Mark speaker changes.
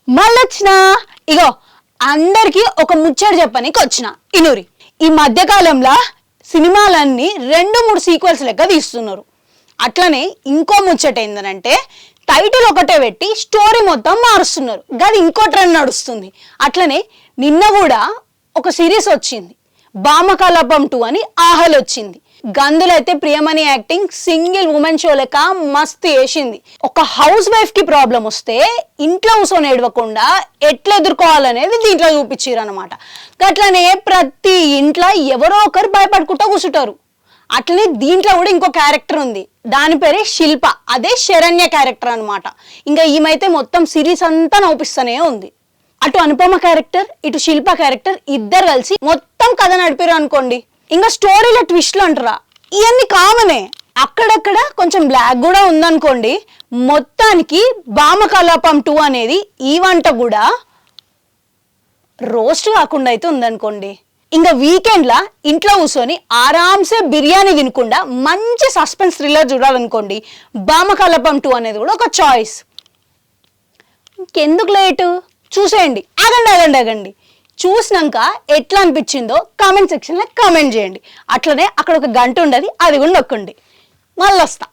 Speaker 1: మళ్ళొచ్చిన ఇగో అందరికి ఒక ముచ్చట చెప్పనీకి వచ్చిన ఇనూరి. ఈ మధ్యకాలంలో సినిమాలన్నీ 2-3 సీక్వెల్స్ లెక్క తీస్తున్నారు. అట్లనే ఇంకో ముచ్చట ఏందనంటే టైటిల్ ఒకటే పెట్టి స్టోరీ మొత్తం మారుస్తున్నారు. గది ఇంకో ట్రెండ్ నడుస్తుంది. అట్లనే నిన్న కూడా ఒక సిరీస్ వచ్చింది, భామకలాపం 2 అని ఆహల్ వచ్చింది. గందులైతే Priyamani acting single women show లెక్క మస్తు వేసింది. ఒక హౌస్ వైఫ్ కి ప్రాబ్లం వస్తే ఇంట్లో కూర్చొని ఏడవకుండా ఎట్లా ఎదుర్కోవాలనేది దీంట్లో చూపించారు అనమాట. అట్లనే ప్రతి ఇంట్లో ఎవరో ఒకరు భయపడుకుంటూ కూర్చుంటారు. అట్లనే దీంట్లో కూడా ఇంకో క్యారెక్టర్ ఉంది, దాని పేరే శిల్ప. అదే శరణ్య క్యారెక్టర్ అనమాట. ఇంకా ఈమైతే మొత్తం సిరీస్ అంతా నవ్విస్తూనే ఉంది. అటు అనుపమ క్యారెక్టర్ ఇటు శిల్ప క్యారెక్టర్ ఇద్దరు కలిసి మొత్తం కథ నడిపారు అనుకోండి. ఇంకా స్టోరీలో ట్విస్ట్లు అంటారా, ఇవన్నీ కామనే. అక్కడక్కడ కొంచెం బ్లాక్ కూడా ఉందనుకోండి. మొత్తానికి భామకలాపం 2 అనేది ఈ వంట కూడా రోస్ట్ కాకుండా అయితే ఉందనుకోండి. ఇంకా వీకెండ్లా ఇంట్లో కూర్చొని ఆరామ్సే బిర్యానీ తినకుండా మంచి సస్పెన్స్ థ్రిల్లర్ చూడాలనుకోండి, భామకలాపం 2 అనేది కూడా ఒక చాయిస్. ఇంకెందుకు లేటు, చూసేయండి. ఆగండి చూసినాక ఎట్లా అనిపించిందో కామెంట్ సెక్షన్లో కామెంట్ చేయండి. అట్లనే అక్కడ ఒక గంట ఉండదు, అది కూడా నొక్కండి. మళ్ళీ వస్తా.